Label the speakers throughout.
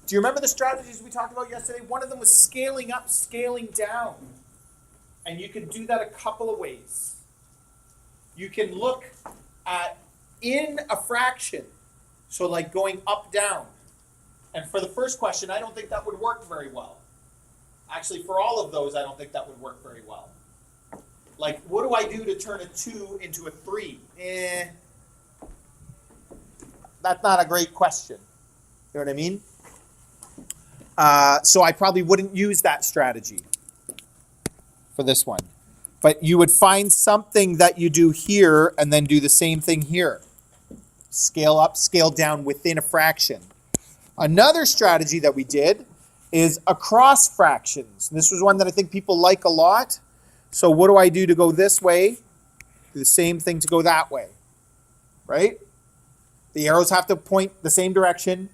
Speaker 1: Do you remember the strategies we talked about yesterday? One of them was scaling up, scaling down. And you can do that a couple of ways. You can look at in a fraction, so like going up, down. And for the first question, I don't think that would work very well. Actually, for all of those, I don't think that would work very well. Like, what do I do to turn a 2 into a 3? That's not a great question. You know what I mean? So I probably wouldn't use that strategy for this one. But you would find something that you do here and then do the same thing here. Scale up, scale down within a fraction. Another strategy that we did is across fractions. This was one that I think people like a lot. So what do I do to go this way? Do the same thing to go that way, right? The arrows have to point the same direction.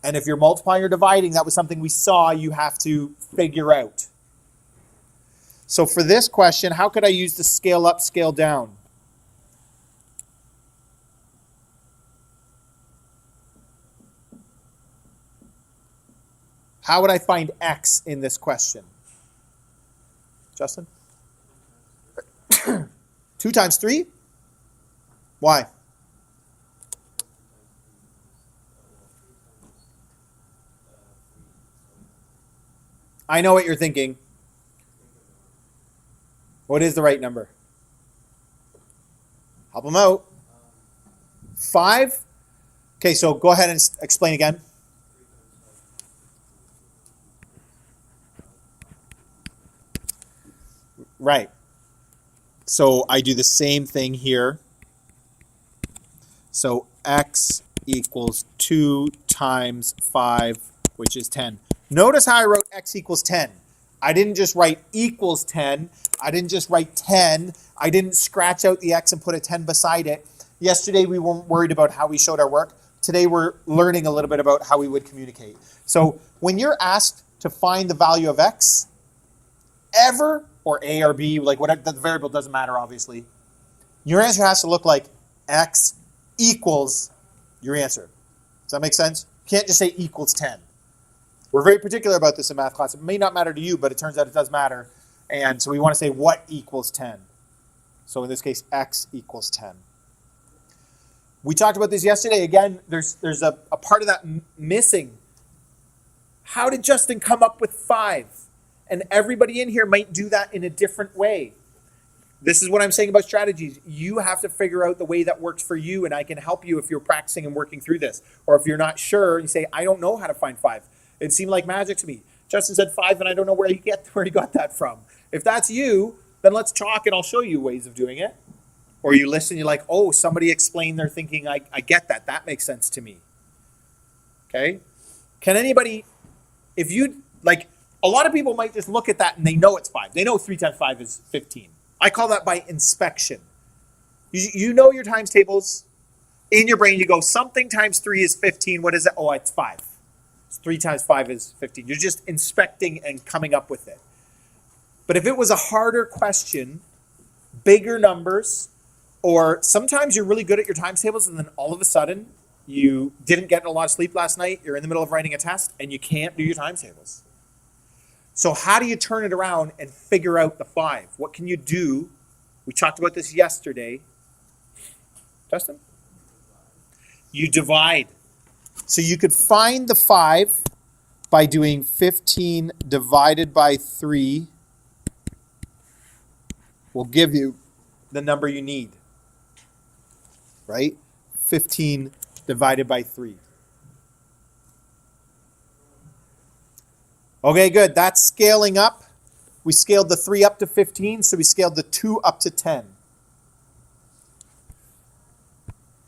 Speaker 1: And if you're multiplying or dividing, that was something we saw you have to figure out. So for this question, how could I use the scale up, scale down? How would I find x in this question? Justin? 2 times 3? Why? I know what you're thinking. What is the right number? Help them out. 5? Okay, so go ahead and explain again. Right. So I do the same thing here. So x equals 2 times 5, which is 10. Notice how I wrote x equals 10. I didn't just write equals 10. I didn't just write 10. I didn't scratch out the x and put a 10 beside it. Yesterday we weren't worried about how we showed our work. Today we're learning a little bit about how we would communicate. So when you're asked to find the value of x, ever, or a or b, like whatever, the variable doesn't matter obviously, your answer has to look like x equals your answer. Does that make sense? You can't just say equals 10. We're very particular about this in math class. It may not matter to you, but it turns out it does matter. And so we want to say what equals 10. So in this case, x equals 10. We talked about this yesterday. Again, there's a part of that missing. How did Justin come up with 5? And everybody in here might do that in a different way. This is what I'm saying about strategies. You have to figure out the way that works for you, and I can help you if you're practicing and working through this. Or if you're not sure, you say, I don't know how to find 5. It seemed like magic to me. Justin said 5, and I don't know where he got that from. If that's you, then let's talk, and I'll show you ways of doing it. Or you listen, you're like, oh, somebody explained their thinking. I get that. That makes sense to me. Okay? Can anybody, if you, like, a lot of people might just look at that and they know it's 5. They know 3 times 5 is 15. I call that by inspection. You know your times tables. In your brain, you go, something times 3 is 15. What is it? Oh, it's 5. 3 times 5 is 15. You're just inspecting and coming up with it. But if it was a harder question, bigger numbers, or sometimes you're really good at your times tables and then all of a sudden you didn't get a lot of sleep last night, you're in the middle of writing a test, and you can't do your times tables. So how do you turn it around and figure out the 5? What can you do? We talked about this yesterday. Justin? You divide. So you could find the 5 by doing 15 divided by 3 will give you the number you need, right? 15 divided by 3. Okay, good. That's scaling up. We scaled the 3 up to 15, so we scaled the 2 up to 10.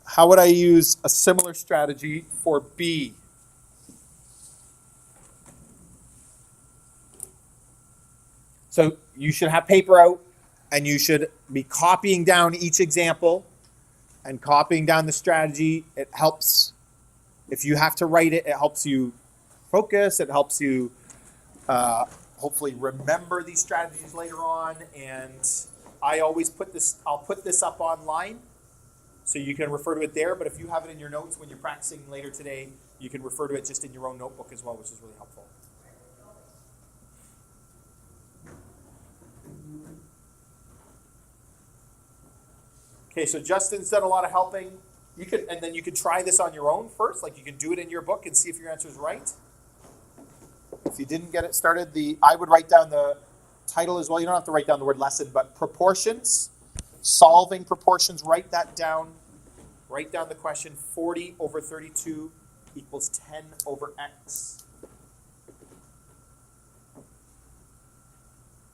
Speaker 1: How would I use a similar strategy for B? So you should have paper out, and you should be copying down each example and copying down the strategy. It helps. If you have to write it, it helps you focus. It helps you hopefully remember these strategies later on. And I always I'll put this up online So you can refer to it there, but if you have it in your notes when you're practicing later today, you can refer to it just in your own notebook as well, which is really helpful. Okay, so Justin's done a lot of helping. And then you could try this on your own first, like you can do it in your book and see if your answer is right. If you didn't get it started, I would write down the title as well. You don't have to write down the word lesson, but proportions, solving proportions, write that down. Write down the question, 40 over 32 equals 10 over x.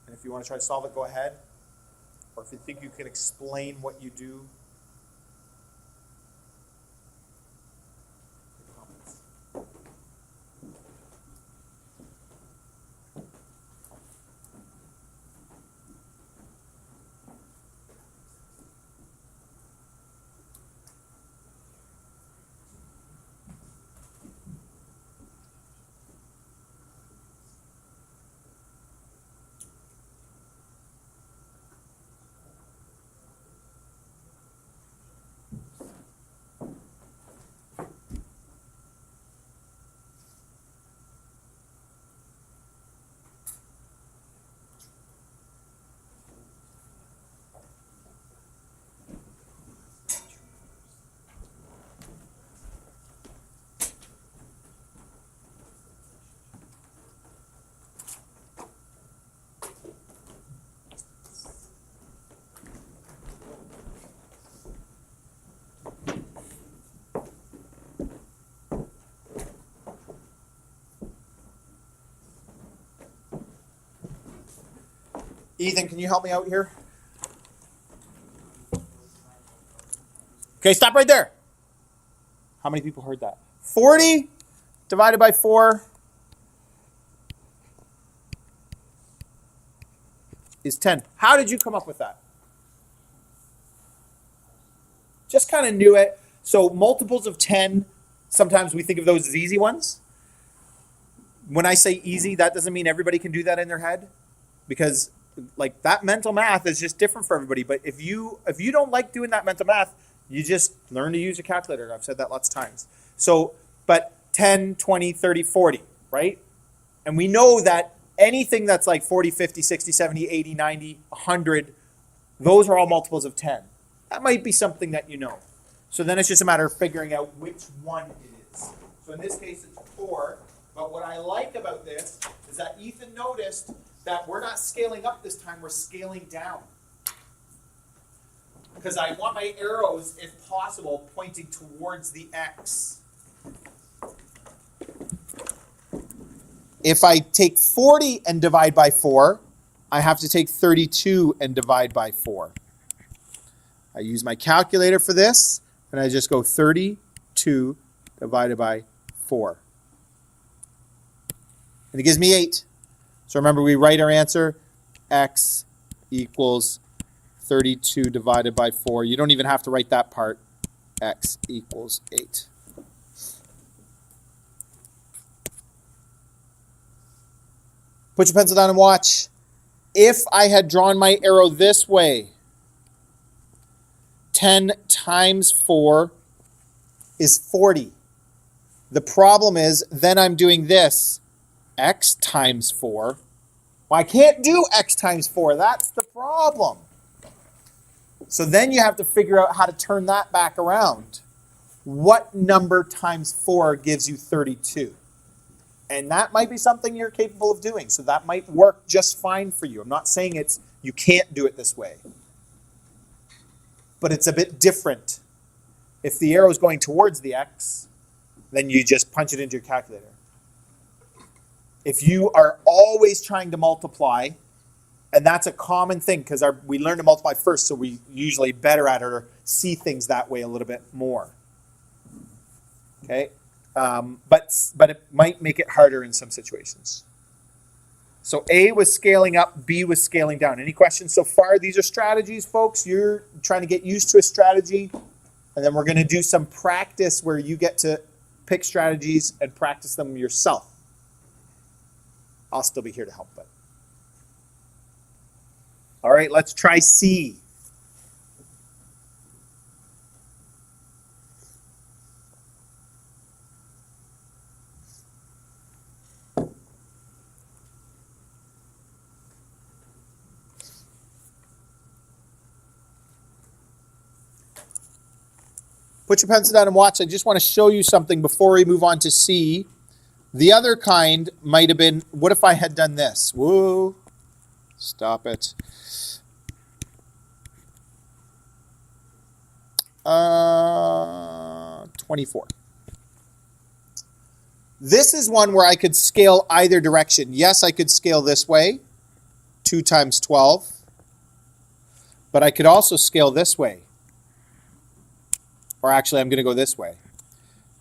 Speaker 1: And if you want to try to solve it, go ahead. Or if you think you can explain what you do, Ethan, can you help me out here? Okay, stop right there. How many people heard that? 40 divided by 4 is 10. How did you come up with that? Just kind of knew it. So multiples of 10, sometimes we think of those as easy ones. When I say easy, that doesn't mean everybody can do that in their head, because like that mental math is just different for everybody. But if you don't like doing that mental math, you just learn to use a calculator. I've said that lots of times. So, but 10, 20, 30, 40, right? And we know that anything that's like 40, 50, 60, 70, 80, 90, 100, those are all multiples of 10. That might be something that you know. So then it's just a matter of figuring out which one it is. So in this case, it's 4. But what I like about this is that Ethan noticed that we're not scaling up this time, we're scaling down. Because I want my arrows, if possible, pointing towards the x. If I take 40 and divide by 4, I have to take 32 and divide by 4. I use my calculator for this, and I just go 32 divided by 4. And it gives me 8. So remember, we write our answer, x equals 32 divided by 4. You don't even have to write that part. X equals 8. Put your pencil down and watch. If I had drawn my arrow this way, 10 times 4 is 40. The problem is, then I'm doing this. X times 4. Well, I can't do x times 4. That's the problem. So then you have to figure out how to turn that back around. What number times 4 gives you 32? And that might be something you're capable of doing. So that might work just fine for you. I'm not saying you can't do it this way. But it's a bit different. If the arrow is going towards the x, then you just punch it into your calculator. If you are always trying to multiply, and that's a common thing because we learn to multiply first, so we usually better at it or see things that way a little bit more. Okay, but it might make it harder in some situations. So A was scaling up, B was scaling down. Any questions so far? These are strategies, folks. You're trying to get used to a strategy, and then we're going to do some practice where you get to pick strategies and practice them yourself. I'll still be here to help, but. All right, let's try C. Put your pencil down and watch. I just want to show you something before we move on to C. The other kind might have been, what if I had done this? Whoa. Stop it. 24. This is one where I could scale either direction. Yes, I could scale this way, 2 times 12. But I could also scale this way. Or actually, I'm going to go this way.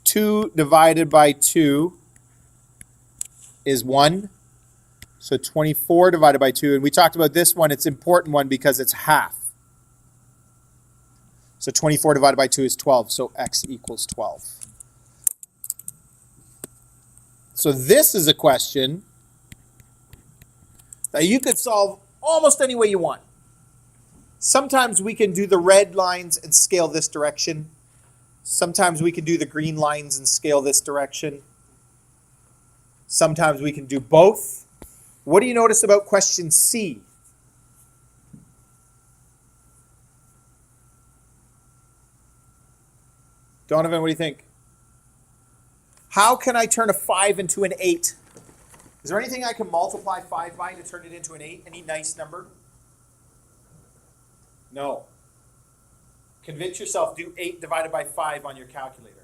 Speaker 1: 2 divided by 2 is 1. So 24 divided by 2. And we talked about this one. It's an important one because it's half. So 24 divided by 2 is 12. So x equals 12. So this is a question that you could solve almost any way you want. Sometimes we can do the red lines and scale this direction. Sometimes we can do the green lines and scale this direction. Sometimes we can do both. What do you notice about question C? Donovan, what do you think? How can I turn a 5 into an 8? Is there anything I can multiply 5 by to turn it into an 8? Any nice number? No. Convince yourself, do 8 divided by 5 on your calculator.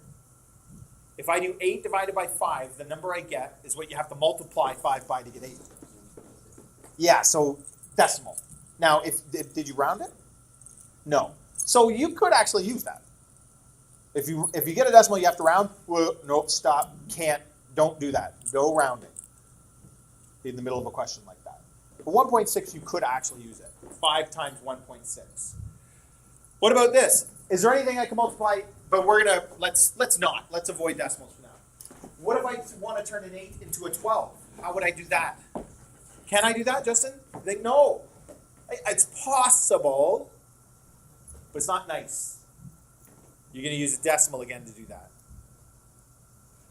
Speaker 1: If I do 8 divided by 5, the number I get is what you have to multiply 5 by to get 8. Yeah, so decimal. Now, did you round it? No. So you could actually use that. If you get a decimal, you have to round. Well, nope, stop, can't, don't do that. No rounding in the middle of a question like that. But 1.6, you could actually use it. 5 times 1.6. What about this? Is there anything I can multiply? But we're gonna let's not. Let's avoid decimals for now. What if I want to turn an 8 into a 12? How would I do that? Can I do that, Justin? No. It's possible, but it's not nice. You're going to use a decimal again to do that.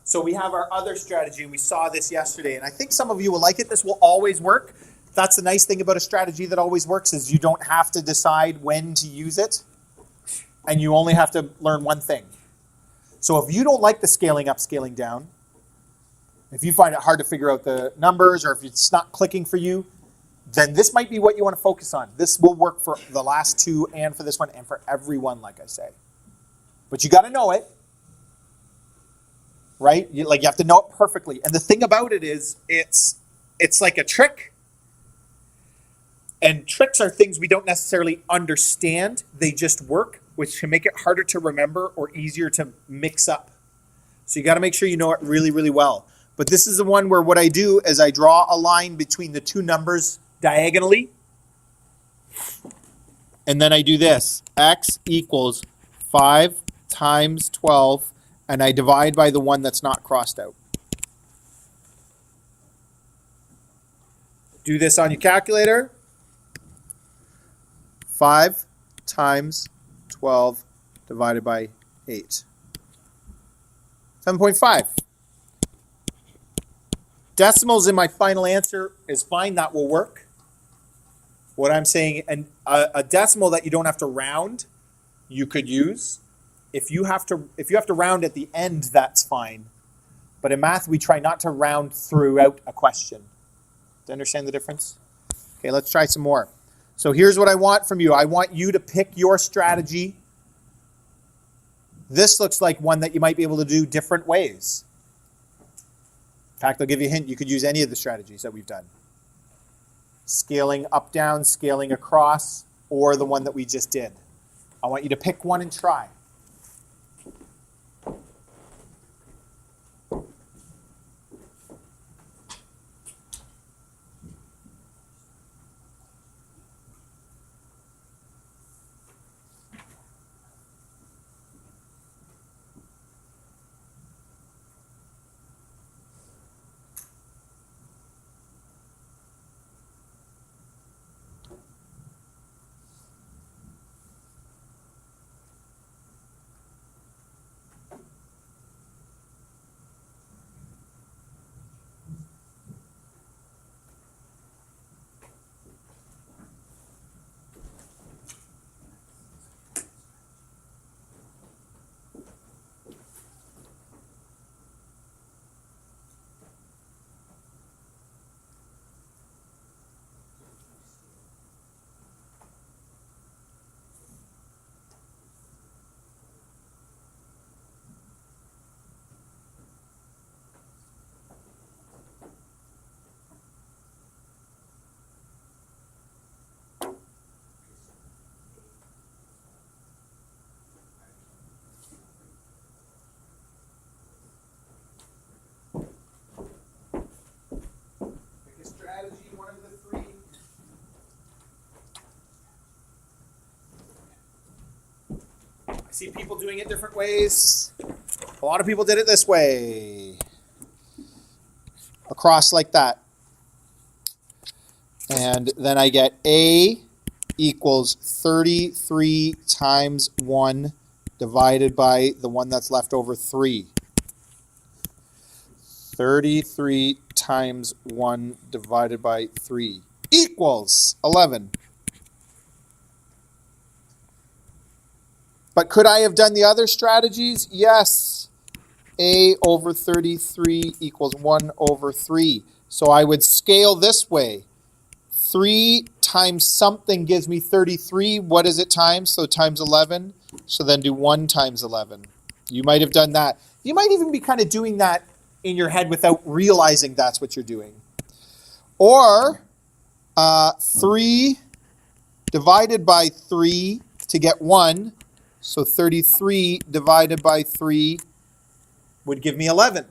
Speaker 1: So we have our other strategy, and we saw this yesterday, and I think some of you will like it. This will always work. That's the nice thing about a strategy that always works is you don't have to decide when to use it, and you only have to learn one thing. So if you don't like the scaling up, scaling down, if you find it hard to figure out the numbers, or if it's not clicking for you, then this might be what you want to focus on. This will work for the last two and for this one and for everyone, like I say. But you got to know it, right? You have to know it perfectly. And the thing about it is, it's like a trick. And tricks are things we don't necessarily understand. They just work, which can make it harder to remember or easier to mix up. So you got to make sure you know it really, really well. But this is the one where what I do is I draw a line between the two numbers diagonally. And then I do this. X equals 5 times 12, and I divide by the one that's not crossed out. Do this on your calculator. 5 times 12 divided by 8. 7.5. Decimals in my final answer is fine. That will work. What I'm saying, and a decimal that you don't have to round, you could use. If you have to round at the end, that's fine. But in math, we try not to round throughout a question. Do you understand the difference? Okay, let's try some more. So here's what I want from you. I want you to pick your strategy. This looks like one that you might be able to do different ways. In fact, I'll give you a hint. You could use any of the strategies that we've done. Scaling up, down, scaling across, or the one that we just did. I want you to pick one and try. See people doing it different ways. A lot of people did it this way. Across like that. And then I get A equals 33 times 1 divided by the one that's left over, 3. 33 times 1 divided by 3 equals 11. But could I have done the other strategies? Yes. A over 33 equals 1 over 3. So I would scale this way. 3 times something gives me 33. What is it times? So times 11. So then do 1 times 11. You might have done that. You might even be kind of doing that in your head without realizing that's what you're doing. Or 3 divided by 3 to get 1. So 33 divided by 3 would give me 11.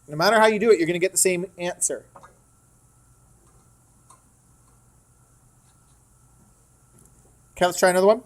Speaker 1: No matter how you do it, you're going to get the same answer. Okay, let's try another one.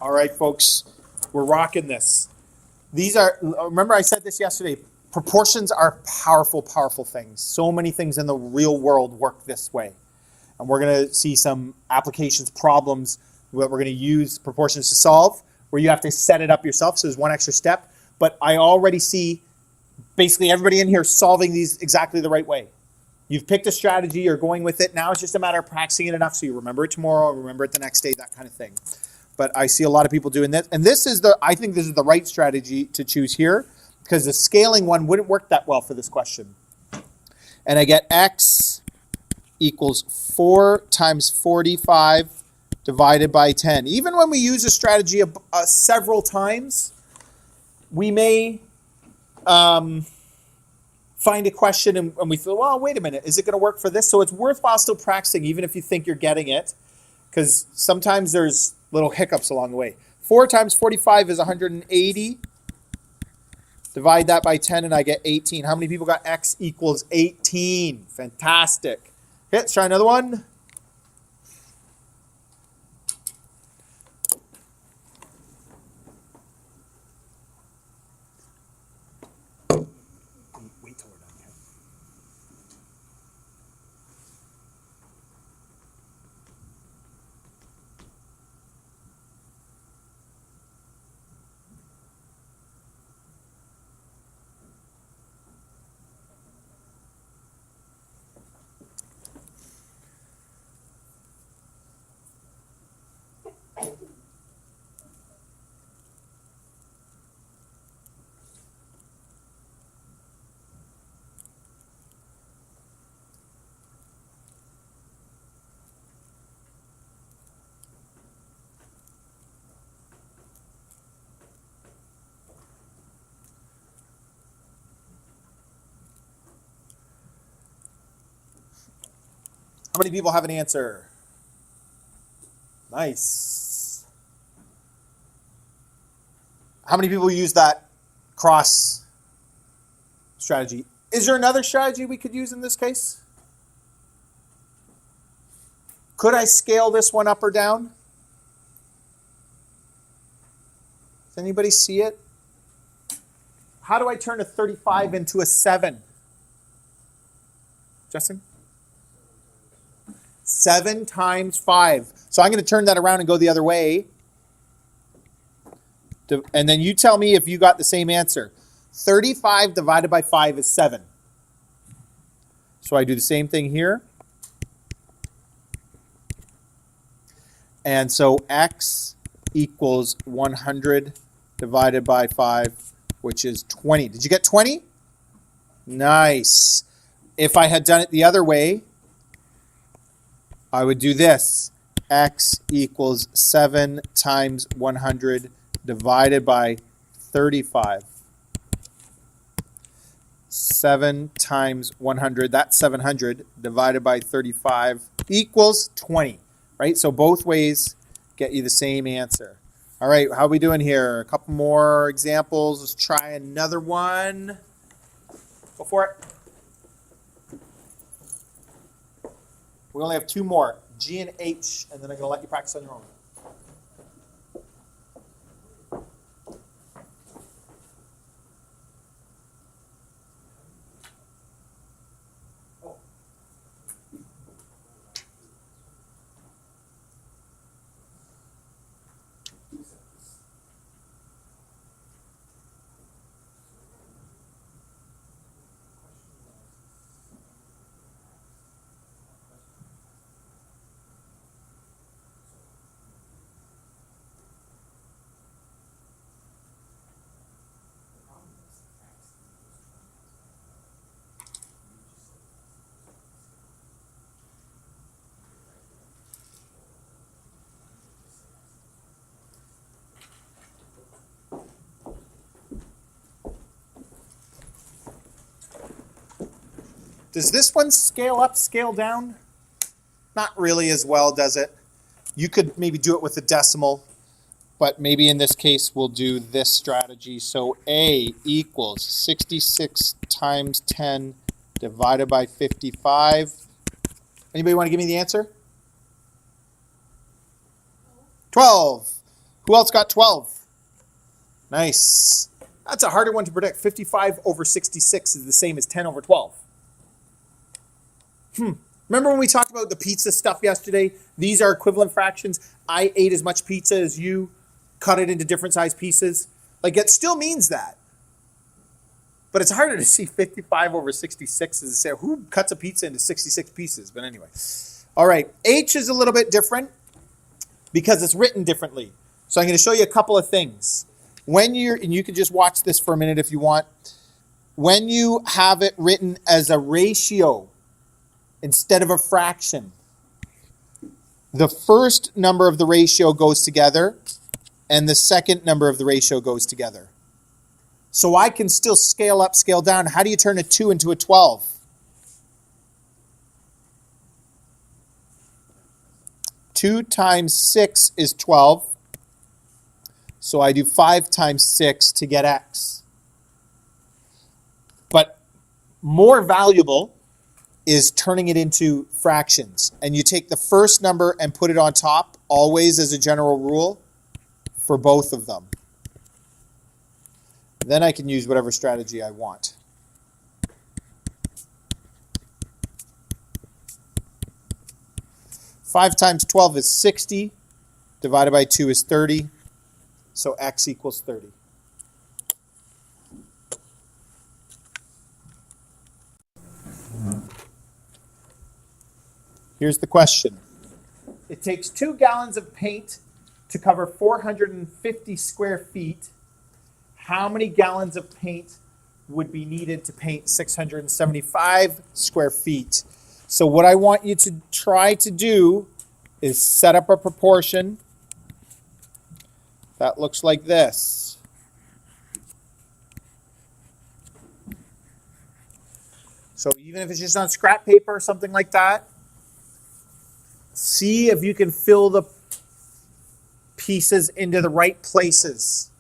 Speaker 1: All right, folks, we're rocking this. These are, remember I said this yesterday, proportions are powerful, powerful things. So many things in the real world work this way. And we're going to see some applications, problems that we're going to use proportions to solve, where you have to set it up yourself. So there's one extra step. But I already see basically everybody in here solving these exactly the right way. You've picked a strategy, you're going with it. Now it's just a matter of practicing it enough so you remember it tomorrow, remember it the next day, that kind of thing. But I see a lot of people doing this. And I think this is the right strategy to choose here, because the scaling one wouldn't work that well for this question. And I get x equals 4 times 45 divided by 10. Even when we use a strategy several times, we may find a question and we feel, well, wait a minute, is it going to work for this? So it's worthwhile still practicing, even if you think you're getting it, because sometimes there's little hiccups along the way. 4 times 45 is 180. Divide that by 10 and I get 18. How many people got x equals 18? Fantastic. Okay, let's try another one. Wait till we're done here. How many people have an answer? Nice. How many people use that cross strategy? Is there another strategy we could use in this case? Could I scale this one up or down? Does anybody see it? how do I turn a 35 into a 7? Justin? 7 times 5. So I'm going to turn that around and go the other way. And then you tell me if you got the same answer. 35 divided by 5 is 7. So I do the same thing here. And so x equals 100 divided by 5, which is 20. Did you get 20? Nice. If I had done it the other way, I would do this. X equals 7 times 100 divided by 35. 7 times 100, that's 700, divided by 35 equals 20, right? So both ways get you the same answer. All right, how are we doing here? A couple more examples. Let's try another one. Go for it. We only have 2 more, G and H, and then I'm going to let you practice on your own. Does this one scale up, scale down? Not really as well, does it? You could maybe do it with a decimal, but maybe in this case we'll do this strategy. So A equals 66 times 10 divided by 55. Anybody want to give me the answer? 12. Who else got 12? Nice. That's a harder one to predict. 55 over 66 is the same as 10 over 12. Remember when we talked about the pizza stuff yesterday? These are equivalent fractions. I ate as much pizza as you, cut it into different size pieces. Like, it still means that. But it's harder to see 55 over 66 as to say, who cuts a pizza into 66 pieces? But anyway. All right, H is a little bit different because it's written differently. So I'm going to show you a couple of things. And you can just watch this for a minute if you want. When you have it written as a ratio instead of a fraction, the first number of the ratio goes together and the second number of the ratio goes together. So I can still scale up, scale down. How do you turn a 2 into a 12? Two times 6 is 12. So I do 5 times 6 to get x. But more valuable is turning it into fractions. And you take the first number and put it on top, always as a general rule, for both of them. Then I can use whatever strategy I want. Five times 12 is 60, divided by 2 is 30, so x equals 30. Here's the question. It takes 2 gallons of paint to cover 450 square feet. How many gallons of paint would be needed to paint 675 square feet? So what I want you to try to do is set up a proportion that looks like this. So even if it's just on scrap paper or something like that, see if you can fill the pieces into the right places.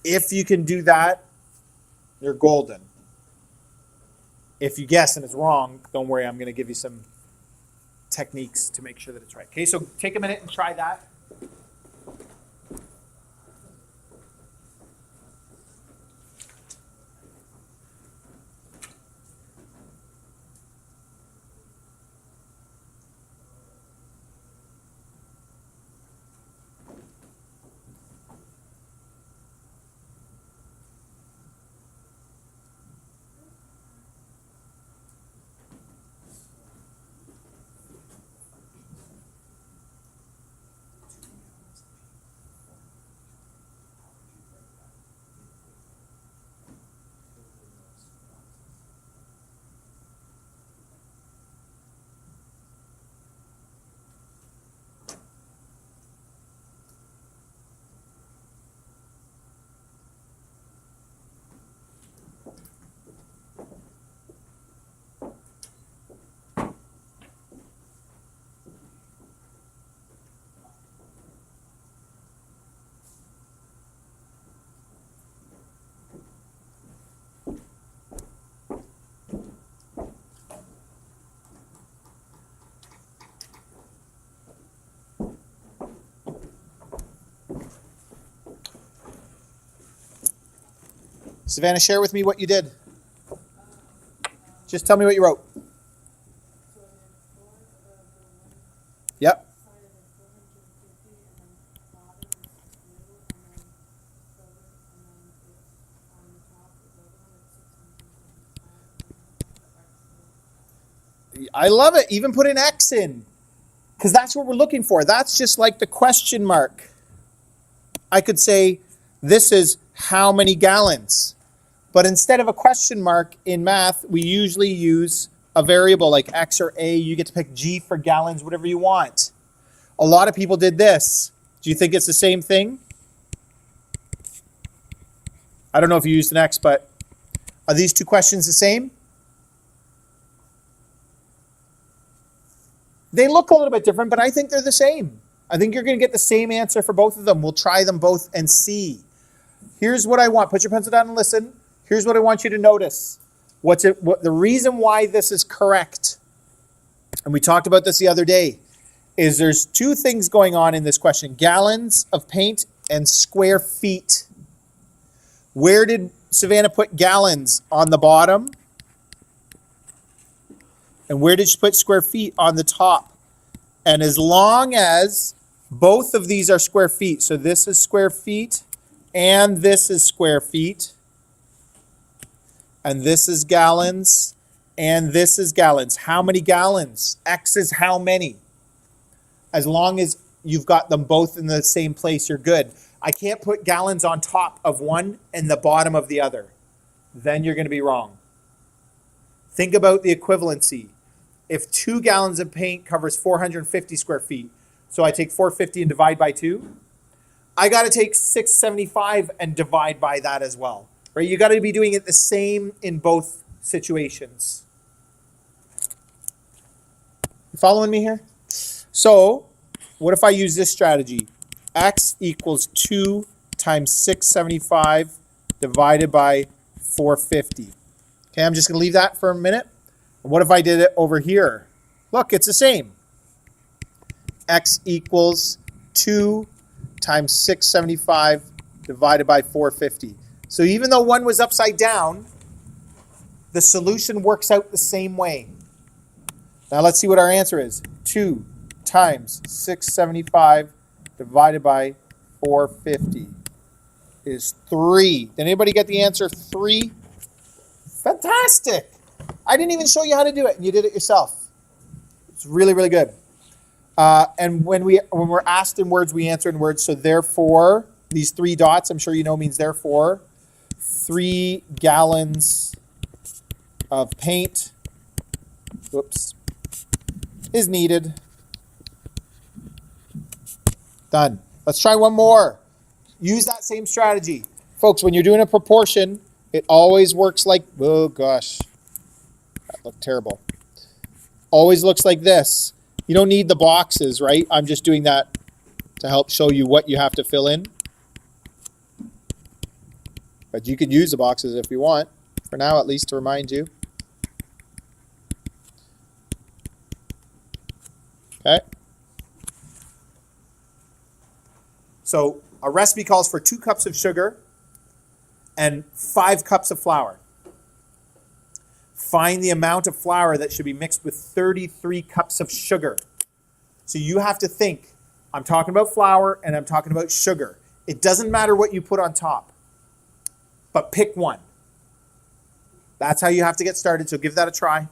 Speaker 1: If you can do that, you're golden. If you guess and it's wrong, don't worry, I'm going to give you some techniques to make sure that it's right. Okay, so take a minute and try that. Savannah, share with me what you did. Just tell me what you wrote. Yep. I love it. Even put an X in. Because that's what we're looking for. That's just like the question mark. I could say, this is how many gallons. But instead of a question mark in math, we usually use a variable like X or A. You get to pick G for gallons, whatever you want. A lot of people did this. Do you think it's the same thing? I don't know if you used an X, but are these two questions the same? They look a little bit different, but I think they're the same. I think you're going to get the same answer for both of them. We'll try them both and see. Here's what I want. Put your pencil down and listen. Here's what I want you to notice. The reason why this is correct, and we talked about this the other day, is there's two things going on in this question. Gallons of paint and square feet. Where did Savannah put gallons? On the bottom. And where did she put square feet? On the top. And as long as both of these are square feet, so this is square feet, and this is square feet, and this is gallons, and this is gallons. How many gallons? X is how many? As long as you've got them both in the same place, you're good. I can't put gallons on top of one and the bottom of the other. Then you're going to be wrong. Think about the equivalency. If 2 gallons of paint covers 450 square feet, so I take 450 and divide by 2, I got to take 675 and divide by that as well. Right? You got to be doing it the same in both situations. You following me here? So, what if I use this strategy? X equals 2 times 675 divided by 450. Okay, I'm just going to leave that for a minute. What if I did it over here? Look, it's the same. X equals 2 times 675 divided by 450. So even though one was upside down, the solution works out the same way. Now let's see what our answer is. 2 times 675 divided by 450 is 3. Did anybody get the answer 3? Fantastic! I didn't even show you how to do it, and you did it yourself. It's really, really good. And when we're asked in words, we answer in words. So therefore, these 3 dots, I'm sure you know means therefore, 3 gallons of paint, is needed. Done. Let's try one more. Use that same strategy. Folks, when you're doing a proportion, it always works like, oh gosh, that looked terrible. Always looks like this. You don't need the boxes, right? I'm just doing that to help show you what you have to fill in. But you could use the boxes if you want, for now at least, to remind you. Okay. So a recipe calls for 2 cups of sugar and 5 cups of flour. Find the amount of flour that should be mixed with 33 cups of sugar. So you have to think, I'm talking about flour and I'm talking about sugar. It doesn't matter what you put on top, but pick one. That's how you have to get started, so give that a try.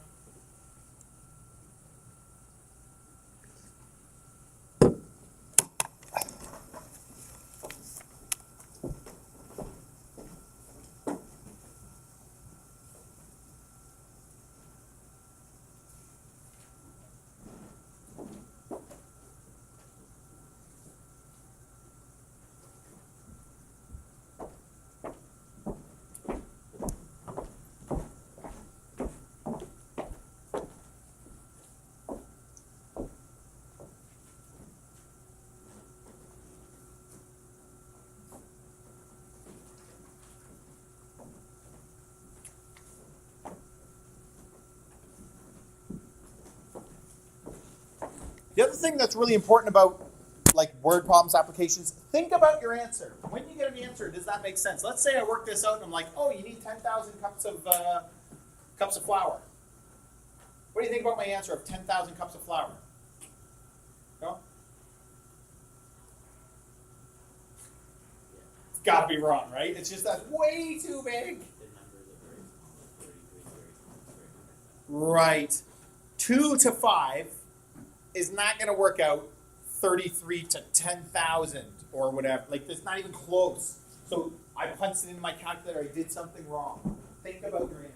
Speaker 1: The other thing that's really important about like word problems applications, think about your answer. When you get an answer, does that make sense? Let's say I work this out and I'm like, oh, you need 10,000 cups of flour. What do you think about my answer of 10,000 cups of flour? No? It's got to be wrong, right? It's just that's way too big. Right. 2 to 5 is not going to work out 33 to 10,000 or whatever. Like, it's not even close. So I punched it into my calculator. I did something wrong. Think about your answer.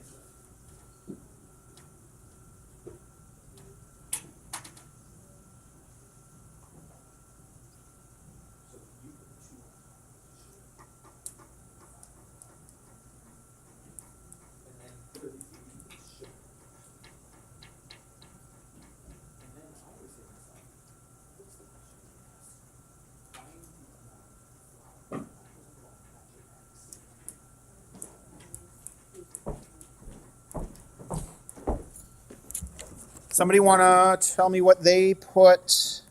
Speaker 1: Somebody want to tell me what they put?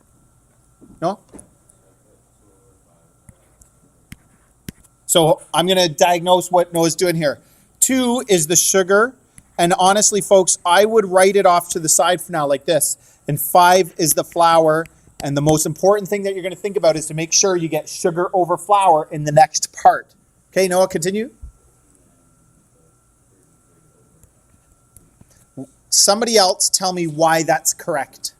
Speaker 1: No? So I'm going to diagnose what Noah's doing here. 2 is the sugar. And honestly, folks, I would write it off to the side for now like this. And 5 is the flour. And the most important thing that you're going to think about is to make sure you get sugar over flour in the next part. Okay, Noah, continue. Somebody else tell me why that's correct.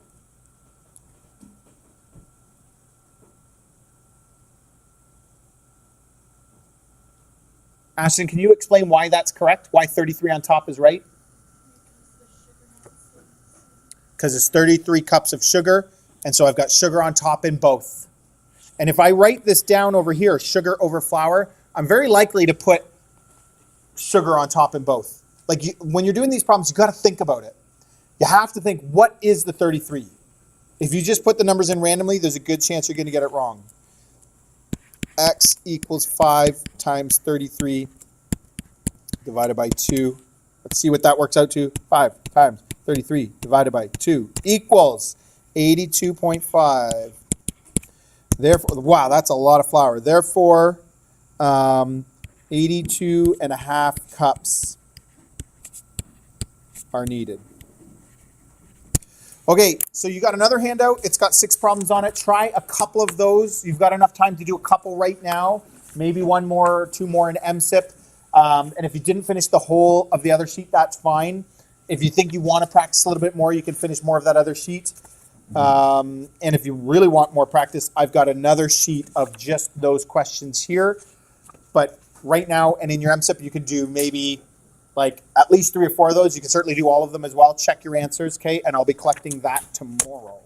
Speaker 1: Ashton, can you explain why that's correct? Why 33 on top is right? Because it's 33 cups of sugar, and so I've got sugar on top in both. And if I write this down over here, sugar over flour, I'm very likely to put sugar on top in both. Like when you're doing these problems, you got to think about it. You have to think, what is the 33? If you just put the numbers in randomly, there's a good chance you're going to get it wrong. X equals 5 times 33 divided by 2. Let's see what that works out to. 5 times 33 divided by 2 equals 82.5. Therefore, wow, that's a lot of flour. Therefore, 82 and a half cups are needed. Okay, so you got another handout. It's got 6 problems on it. Try a couple of those. You've got enough time to do a couple right now. Maybe 1 more or 2 more in MSIP. And if you didn't finish the whole of the other sheet, that's fine. If you think you want to practice a little bit more, you can finish more of that other sheet. And if you really want more practice, I've got another sheet of just those questions here. But right now and in your MSIP, you could do maybe like at least 3 or 4 of those. You can certainly do all of them as well. Check your answers, okay? And I'll be collecting that tomorrow.